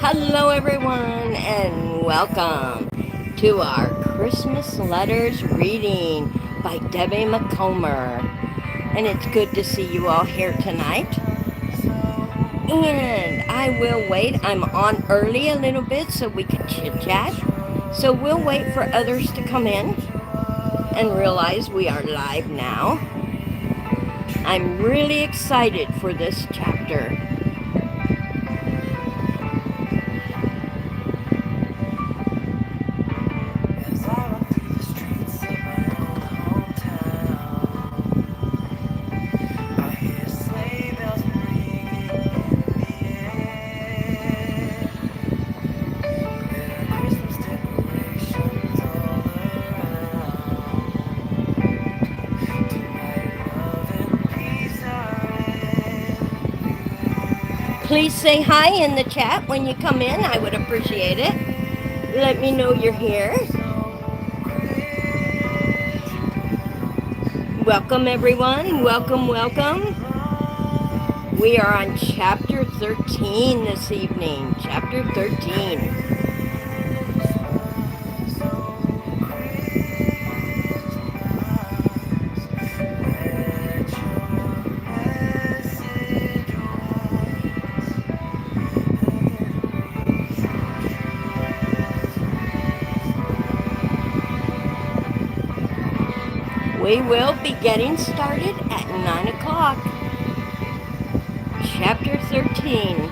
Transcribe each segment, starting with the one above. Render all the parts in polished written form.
Hello everyone and welcome to our Christmas Letters reading by Debbie McComber. And it's good to see you all here tonight. And I will wait. I'm on early a little bit so we can chit chat. So we'll wait for others to come in and realize we are live now. I'm really excited for this chapter. Please say hi in the chat when you come in. I would appreciate it. Let me know you're here. Welcome, everyone. Welcome, welcome. We are on Chapter 13 this evening. Chapter 13. We will be getting started at 9 o'clock. Chapter 13.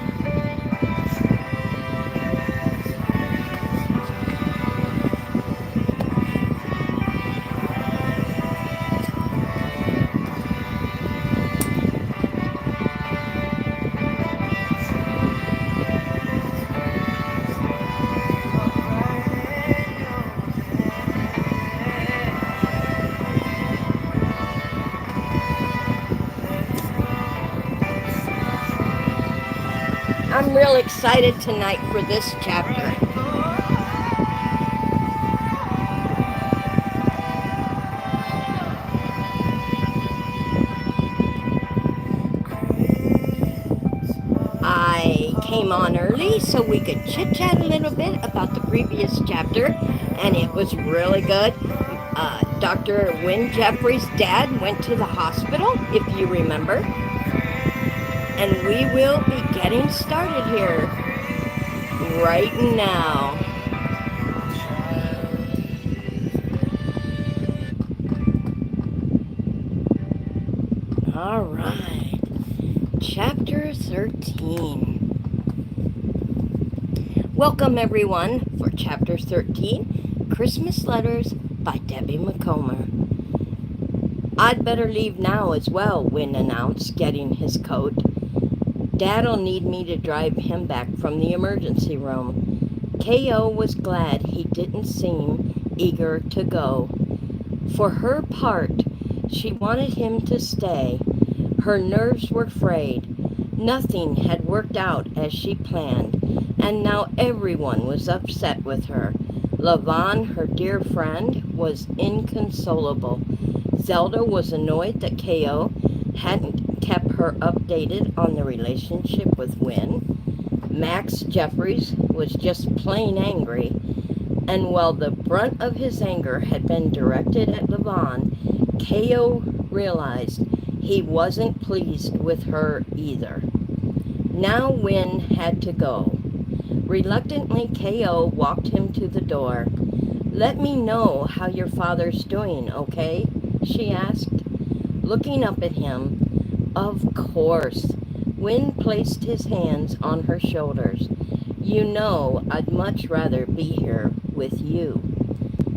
I'm real excited tonight for this chapter. I came on early so we could chit-chat a little bit about the previous chapter, and it was really good. Dr. Wynne Jeffries' dad went to the hospital, if you remember. And we will be getting started here right now. All right, Chapter 13. Welcome everyone for Chapter 13, Christmas Letters by Debbie McComber. I'd better leave now as well, Wynne announced, getting his coat. Dad'll need me to drive him back from the emergency room. K.O. was glad he didn't seem eager to go. For her part, she wanted him to stay. Her nerves were frayed. Nothing had worked out as she planned, and now everyone was upset with her. Levon, her dear friend, was inconsolable. Zelda was annoyed that K.O. hadn't kept her updated on the relationship with Wynne. Max Jeffries was just plain angry, and while the brunt of his anger had been directed at Levon, K.O. realized he wasn't pleased with her either. Now Wynne had to go. Reluctantly, K.O. walked him to the door. "Let me know how your father's doing, okay?" she asked. Looking up at him, "Of course." Wynne placed his hands on her shoulders. You know I'd much rather be here with you."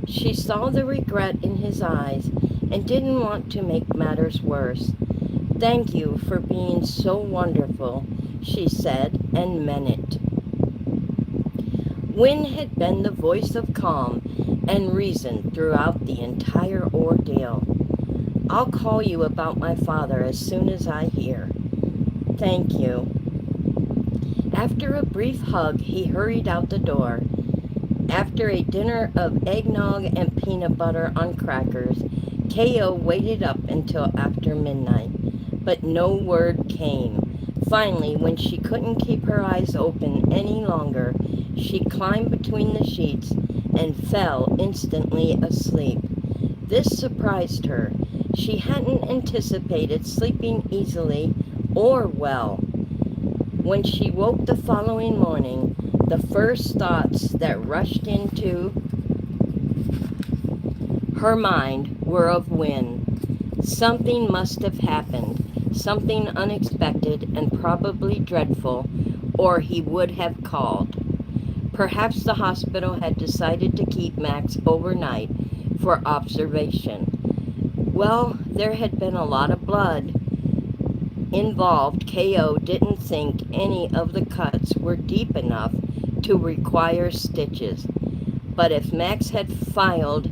She saw the regret in his eyes and didn't want to make matters worse. "Thank you for being so wonderful," she said, and meant it. Wynne had been the voice of calm and reason throughout the entire ordeal. "I'll call you about my father as soon as I hear." "Thank you." After a brief hug, he hurried out the door. After a dinner of eggnog and peanut butter on crackers, K.O. waited up until after midnight, but no word came. Finally, when she couldn't keep her eyes open any longer, she climbed between the sheets and fell instantly asleep. This surprised her. She hadn't anticipated sleeping easily or well. When she woke the following morning, the first thoughts that rushed into her mind were of Wynne. Something must have happened, something unexpected and probably dreadful, or he would have called. Perhaps the hospital had decided to keep Max overnight for observation. Well, there had been a lot of blood involved. K.O. didn't think any of the cuts were deep enough to require stitches. But if Max had filed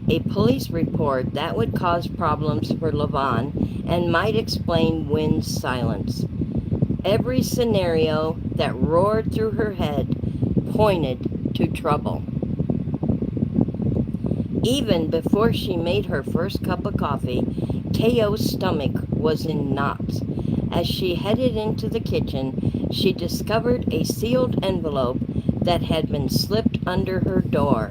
a police report, that would cause problems for Levon and might explain Wynne's silence. Every scenario that roared through her head pointed to trouble. Even before she made her first cup of coffee, K.O.'s stomach was in knots. As she headed into the kitchen, she discovered a sealed envelope that had been slipped under her door.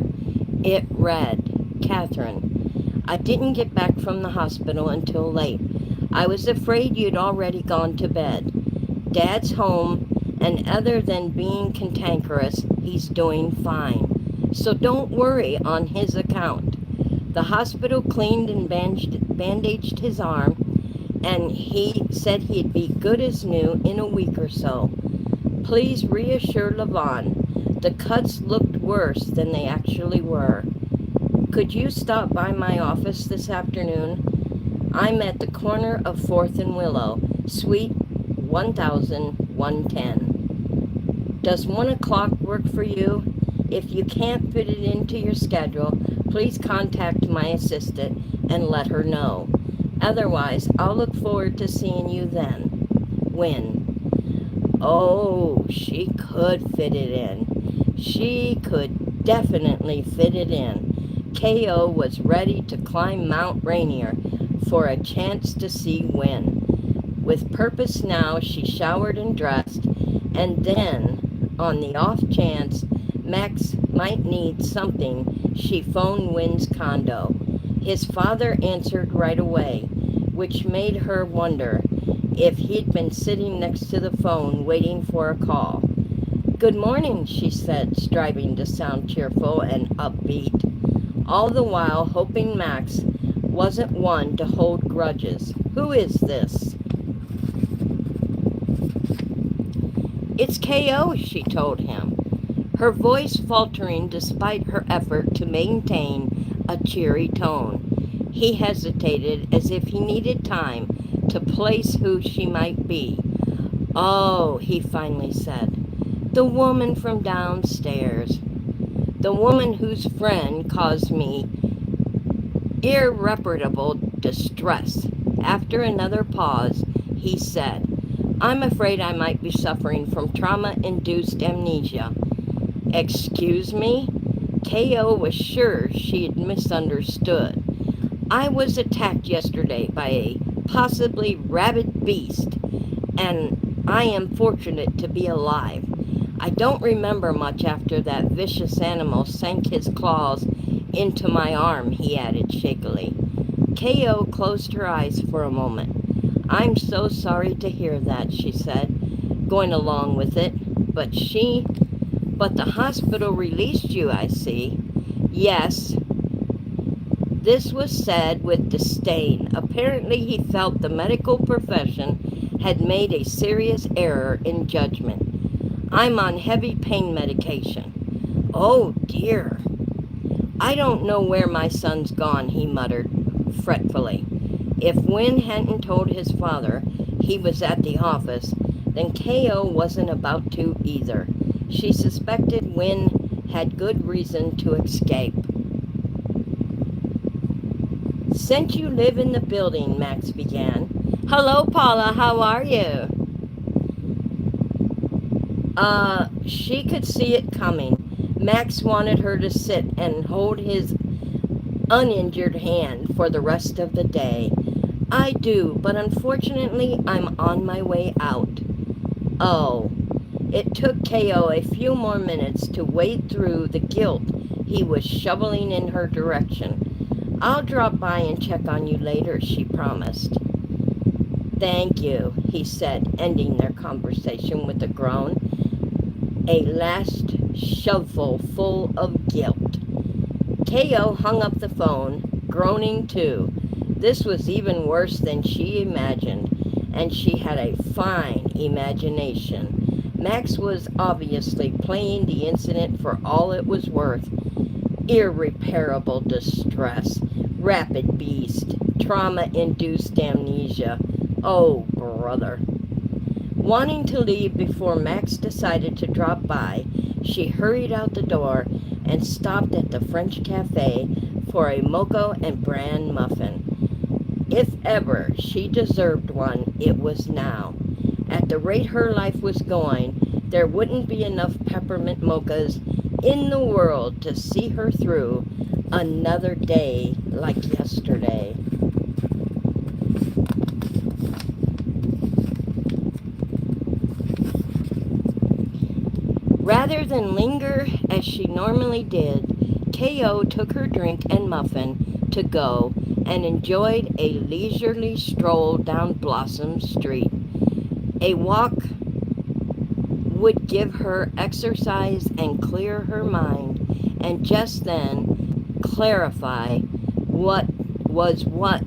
It read, "Catherine, I didn't get back from the hospital until late. I was afraid you'd already gone to bed. Dad's home, and other than being cantankerous, he's doing fine. So don't worry on his account. The hospital cleaned and bandaged his arm, and he said he'd be good as new in a week or so. Please reassure Levon. The cuts looked worse than they actually were. Could you stop by my office this afternoon? I'm at the corner of 4th and Willow, Suite 1110. Does 1 o'clock work for you? If you can't fit it into your schedule, please contact my assistant and let her know. Otherwise, I'll look forward to seeing you then. Wynne." Oh, she could fit it in. She could definitely fit it in. K.O. was ready to climb Mount Rainier for a chance to see Wynne. With purpose now, she showered and dressed, and then, on the off chance Max might need something, she phoned Wynne's condo. His father answered right away, which made her wonder if he'd been sitting next to the phone waiting for a call. "Good morning," she said, striving to sound cheerful and upbeat, all the while hoping Max wasn't one to hold grudges. "Who is this?" "It's K.O., she told him, her voice faltering despite her effort to maintain a cheery tone. He hesitated as if he needed time to place who she might be. "Oh," he finally said, "the woman from downstairs. The woman whose friend caused me irreparable distress." After another pause, he said, "I'm afraid I might be suffering from trauma-induced amnesia." "Excuse me?" K.O. was sure she had misunderstood. "I was attacked yesterday by a possibly rabid beast, and I am fortunate to be alive. I don't remember much after that vicious animal sank his claws into my arm," he added shakily. K.O. closed her eyes for a moment. "I'm so sorry to hear that," she said, going along with it. But the hospital released you, I see." "Yes." This was said with disdain. Apparently he felt the medical profession had made a serious error in judgment. I'm on heavy pain medication. Oh dear. I don't know where my son's gone, he muttered fretfully. If Wynne hadn't told his father he was at the office, then K.O. wasn't about to either. She suspected Wynne had good reason to escape. Since you live in the building, Max began. Hello, Paula, how are you? She could see it coming. Max wanted her to sit and hold his uninjured hand for the rest of the day. I do, but unfortunately I'm on my way out. Oh. It took K.O. a few more minutes to wade through the guilt he was shoveling in her direction. I'll drop by and check on you later, she promised. Thank you, he said, ending their conversation with a groan. A last shovelful full of guilt. K.O. hung up the phone, groaning too. This was even worse than she imagined, and she had a fine imagination. Max was obviously playing the incident for all it was worth. Irreparable distress, rapid beast, trauma-induced amnesia. Oh, brother. Wanting to leave before Max decided to drop by, she hurried out the door and stopped at the French cafe for a mocha and bran muffin. If ever she deserved one, it was now. At the rate her life was going, there wouldn't be enough peppermint mochas in the world to see her through another day like yesterday. Rather than linger as she normally did, K.O. took her drink and muffin to go and enjoyed a leisurely stroll down Blossom Street. A walk would give her exercise and clear her mind, and just then clarify what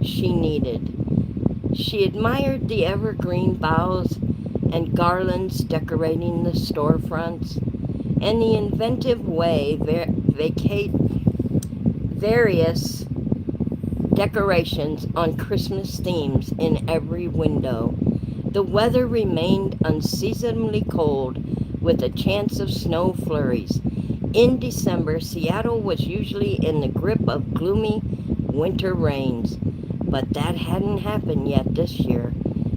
she needed. She admired the evergreen boughs and garlands decorating the storefronts, and the inventive way various decorations on Christmas themes in every window. The weather remained unseasonably cold, with a chance of snow flurries. In December, Seattle was usually in the grip of gloomy winter rains, but that hadn't happened yet this year.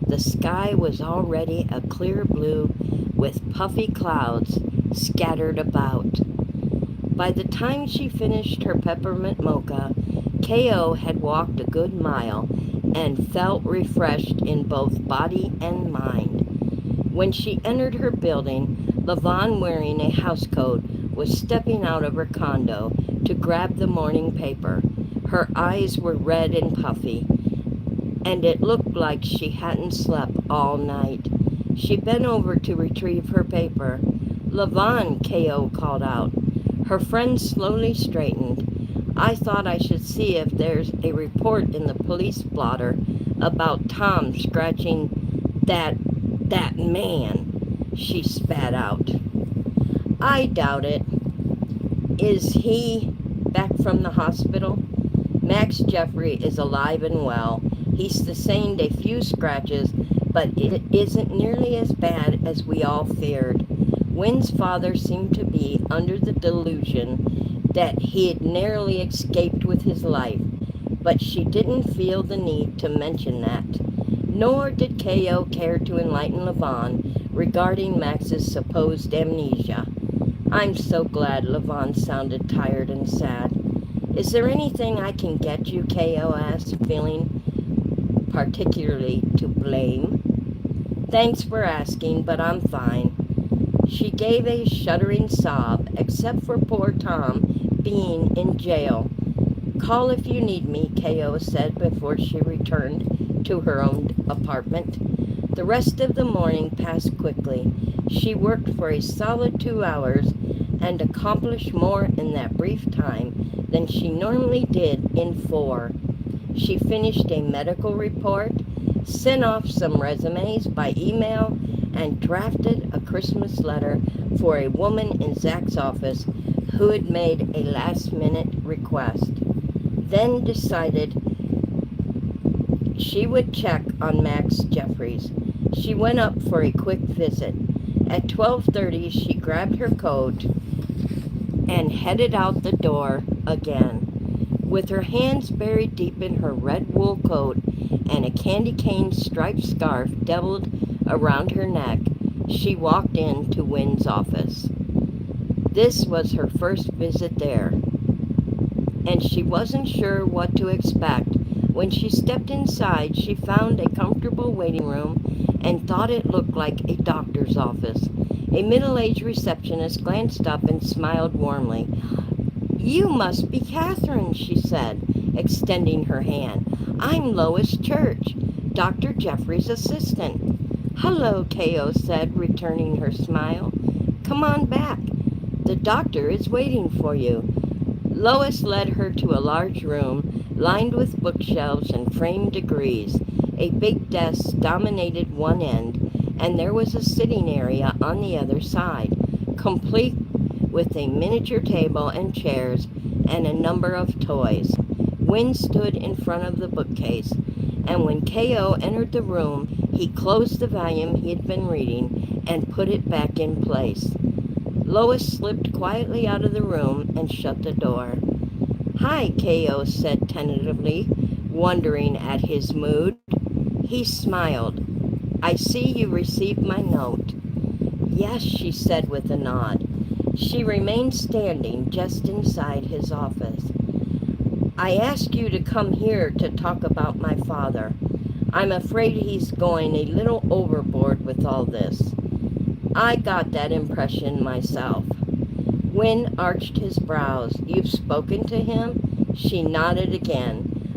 The sky was already a clear blue with puffy clouds scattered about. By the time she finished her peppermint mocha, K.O. had walked a good mile and felt refreshed in both body and mind. When she entered her building, Lavon, wearing a housecoat, was stepping out of her condo to grab the morning paper. Her eyes were red and puffy, and it looked like she hadn't slept all night. She bent over to retrieve her paper. Lavon, K.O. called out. Her friend slowly straightened. I thought I should see if there's a report in the police blotter about Tom scratching that man, she spat out. I doubt it. Is he back from the hospital? Max Jeffrey is alive and well. He sustained a few scratches, but it isn't nearly as bad as we all feared. Wynn's father seemed to be under the delusion that he had narrowly escaped with his life, but she didn't feel the need to mention that. Nor did K.O. care to enlighten Lavon regarding Max's supposed amnesia. I'm so glad. Lavon sounded tired and sad. Is there anything I can get you? K.O. asked, feeling particularly to blame. Thanks for asking, but I'm fine. She gave a shuddering sob, except for poor Tom being in jail. Call if you need me, K.O. said before she returned to her own apartment. The rest of the morning passed quickly. She worked for a solid 2 hours and accomplished more in that brief time than she normally did in 4. She finished a medical report, sent off some resumes by email, and drafted a Christmas letter for a woman in Zach's office who had made a last-minute request, then decided she would check on Max Jeffries. She went up for a quick visit. At 12:30, she grabbed her coat and headed out the door again. With her hands buried deep in her red wool coat and a candy cane striped scarf doubled around her neck, she walked into Wynn's office. This was her first visit there, and she wasn't sure what to expect. When she stepped inside, she found a comfortable waiting room and thought it looked like a doctor's office. A middle-aged receptionist glanced up and smiled warmly. "You must be Catherine," she said, extending her hand. "I'm Lois Church, Dr. Jeffrey's assistant." "Hello," K.O. said, returning her smile. "Come on back. The doctor is waiting for you." Lois led her to a large room lined with bookshelves and framed degrees. A big desk dominated one end, and there was a sitting area on the other side, complete with a miniature table and chairs and a number of toys. Wynn stood in front of the bookcase, and when K.O. entered the room, he closed the volume he had been reading and put it back in place. Lois slipped quietly out of the room and shut the door. "Hi," K.O. said tentatively, wondering at his mood. He smiled. "I see you received my note." "Yes," she said with a nod. She remained standing just inside his office. "I asked you to come here to talk about my father. I'm afraid he's going a little overboard with all this." "I got that impression myself." Wynn arched his brows. "You've spoken to him?" She nodded again.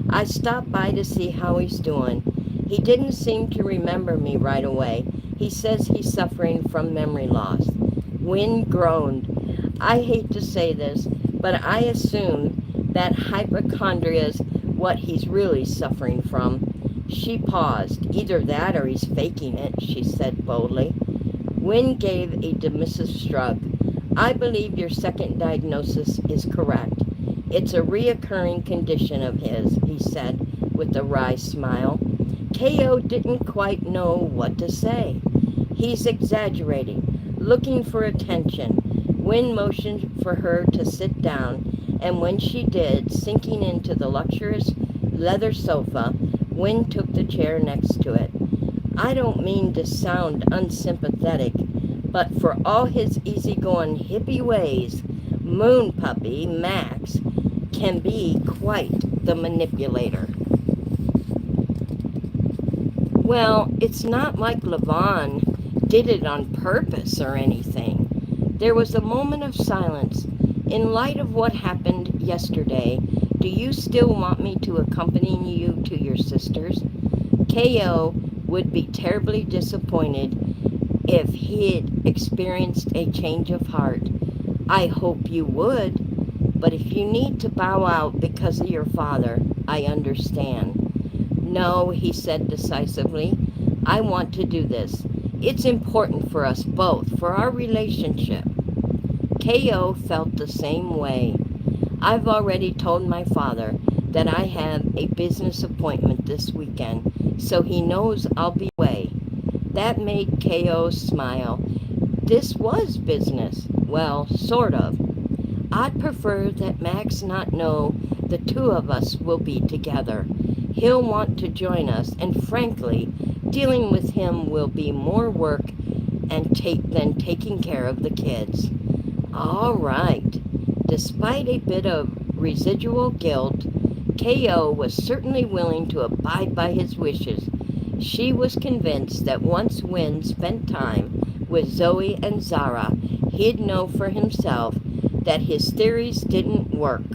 "I stopped by to see how he's doing. He didn't seem to remember me right away. He says he's suffering from memory loss." Wynn groaned. "I hate to say this, but I assume that hypochondria's what he's really suffering from." She paused. "Either that or he's faking it," she said boldly. Wynn gave a dismissive shrug. "I believe your second diagnosis is correct. It's a reoccurring condition of his," he said with a wry smile. K.O. didn't quite know what to say. "He's exaggerating, looking for attention." Wynn motioned for her to sit down, and when she did, sinking into the luxurious leather sofa, Wynn took the chair next to it. "I don't mean to sound unsympathetic, but for all his easygoing hippie ways, Moon Puppy, Max, can be quite the manipulator." "Well, it's not like Levon did it on purpose or anything." There was a moment of silence. "In light of what happened yesterday, do you still want me to accompany you to your sister's?" K.O. would be terribly disappointed if he had experienced a change of heart. "I hope you would, but if you need to bow out because of your father, I understand." "No," he said decisively. "I want to do this. It's important for us both, for our relationship." K.O. felt the same way. "I've already told my father that I have a business appointment this weekend, so he knows I'll be away." That made K.O. smile. This was business. Well, sort of. "I'd prefer that Max not know the two of us will be together. He'll want to join us, and frankly, dealing with him will be more work than taking care of the kids." All right. Despite a bit of residual guilt, K.O. was certainly willing to abide by his wishes. She was convinced that once Wynn spent time with Zoe and Zara, he'd know for himself that his theories didn't work.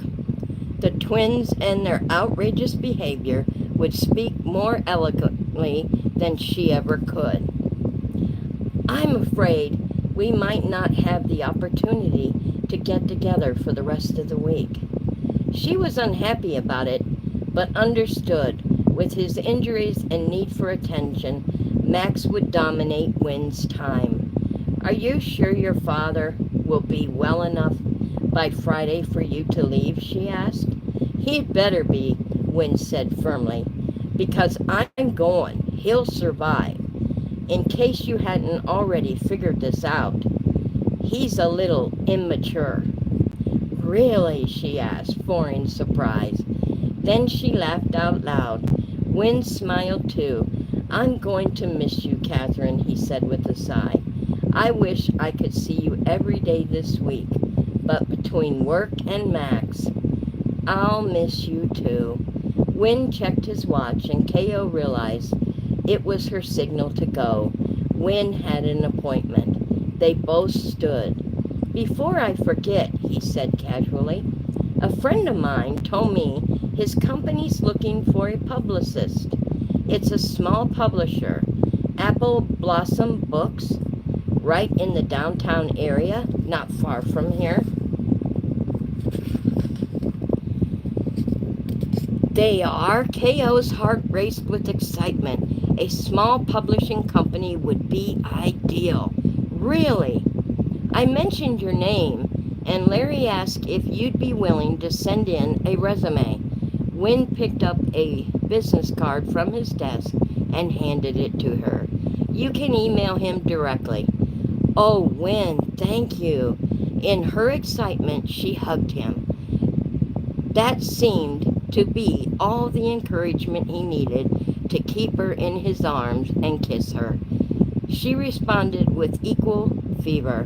The twins and their outrageous behavior would speak more eloquently than she ever could. "I'm afraid we might not have the opportunity to get together for the rest of the week." She was unhappy about it, but understood. With his injuries and need for attention, Max would dominate Wynn's time. Are you sure your father will be well enough by Friday for you to leave? She asked. He'd better be, Wynne said firmly, because I'm going. He'll survive. In case you hadn't already figured this out, he's a little immature. Really? She asked, foreign surprise. Then she laughed out loud. Wynne smiled too. I'm going to miss you, Catherine, he said with a sigh. I wish I could see you every day this week, but between work and Max, I'll miss you too. Wynne checked his watch and K.O. realized it was her signal to go. Wynne had an appointment. They both stood. Before I forget, he said casually, a friend of mine told me his company's looking for a publicist. It's a small publisher, Apple Blossom Books, right in the downtown area, not far from here. They are. K.O.'s heart raced with excitement. A small publishing company would be ideal. Really? I mentioned your name, and Larry asked if you'd be willing to send in a resume. Wynne picked up a business card from his desk and handed it to her. You can email him directly. Oh, Wynne, thank you. In her excitement, she hugged him. That seemed to be all the encouragement he needed to keep her in his arms and kiss her. She responded with equal fervor,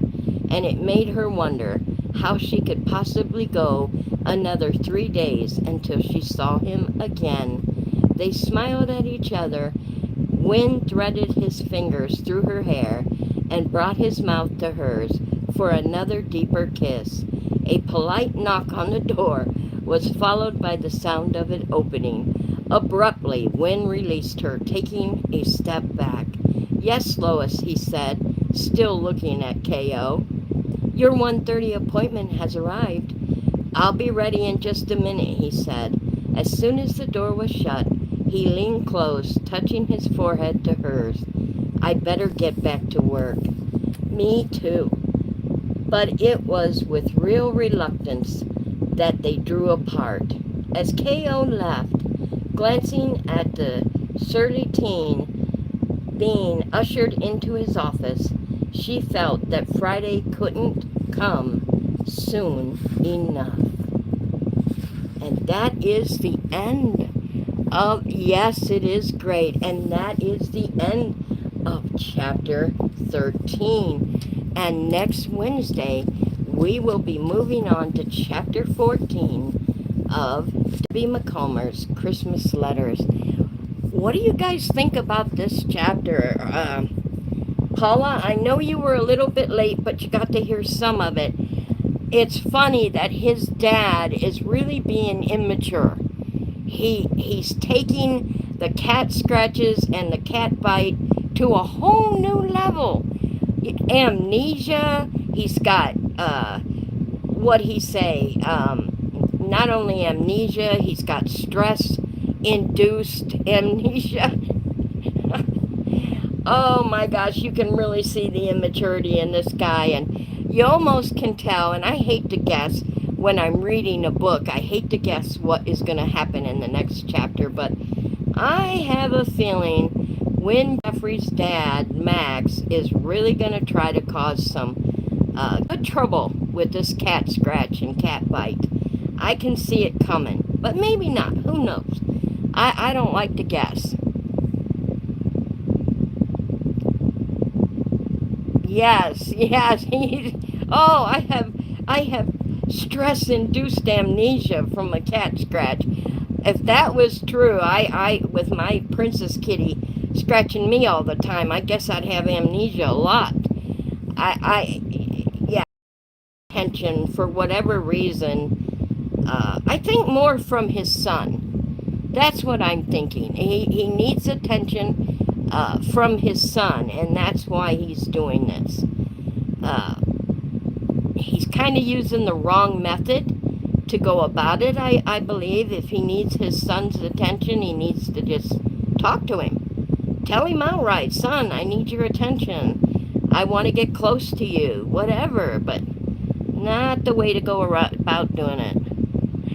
and it made her wonder how she could possibly go another 3 days until she saw him again. They smiled at each other. Wynne threaded his fingers through her hair and brought his mouth to hers for another deeper kiss. A polite knock on the door was followed by the sound of it opening. Abruptly, Wynne released her, taking a step back. Yes, Lois, he said, still looking at K.O. Your 1:30 appointment has arrived. I'll be ready in just a minute, he said. As soon as the door was shut, he leaned close, touching his forehead to hers. I'd better get back to work. Me too. But it was with real reluctance that they drew apart. As K.O. left, glancing at the surly teen being ushered into his office, she felt that Friday couldn't come soon enough. And that is the end of, yes, it is great, and that is the end of chapter 13. And next Wednesday, we will be moving on to chapter 14 of Debbie Macomber's Christmas Letters. What do you guys think about this chapter? Paula, I know you were a little bit late, but you got to hear some of it. It's funny that his dad is really being immature. He's taking the cat scratches and the cat bite to a whole new level. Amnesia, he's got, what'd he say? Not only amnesia, he's got stress-induced amnesia. Oh my gosh, you can really see the immaturity in this guy, and you almost can tell, and I hate to guess when I'm reading a book, I hate to guess what is going to happen in the next chapter, but I have a feeling when Jeffrey's dad, Max, is really going to try to cause some good trouble with this cat scratch and cat bite. I can see it coming, but maybe not. Who knows? I don't like to guess. Yes. Oh, I have stress-induced amnesia from a cat scratch. If that was true, I with my princess kitty scratching me all the time, I guess I'd have amnesia a lot. Yeah, attention for whatever reason. I think more from his son. That's what I'm thinking. He needs attention from his son, and that's why he's doing this. He's kind of using the wrong method to go about it, I believe. If he needs his son's attention, he needs to just talk to him. Tell him outright, son, I need your attention. I want to get close to you, whatever, but not the way to go about doing it.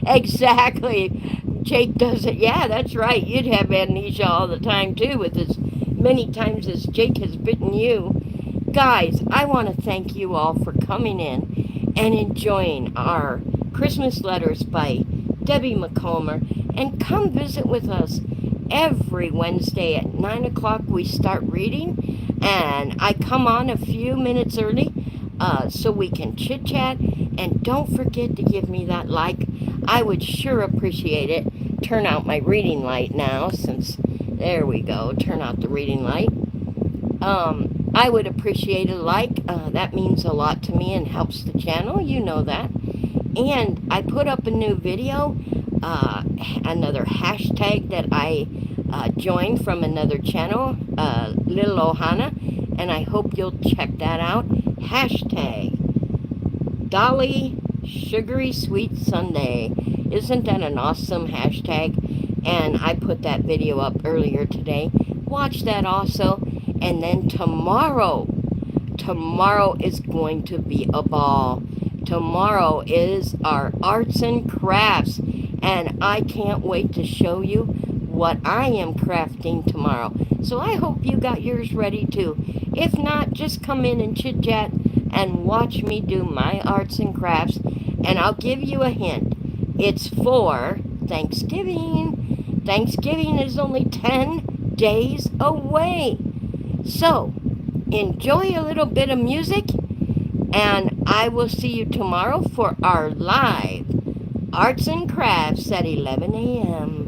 Exactly. Jake does it. Yeah, that's right. You'd have amnesia all the time, too, with as many times as Jake has bitten you. Guys, I want to thank you all for coming in and enjoying our Christmas letters by Debbie McComber. And come visit with us every Wednesday at 9 o'clock. We start reading, and I come on a few minutes early so we can chit chat. And don't forget to give me that like. I would sure appreciate it. Turn out my reading light now, since there we go. Turn out the reading light. I would appreciate a like. That means a lot to me and helps the channel. You know that. And I put up a new video, another hashtag that I joined from another channel, Little Ohana, and I hope you'll check that out. Hashtag Dolly Sugary Sweet Sunday. Isn't that an awesome hashtag? And I put that video up earlier today. Watch that also. And then tomorrow is going to be a ball. Tomorrow is our arts and crafts, and I can't wait to show you what I am crafting tomorrow. So I hope you got yours ready too. If not, just come in and chit chat and watch me do my arts and crafts, and I'll give you a hint. It's for Thanksgiving. Thanksgiving is only 10 days away. So, enjoy a little bit of music, and I will see you tomorrow for our live arts and crafts at 11 a.m.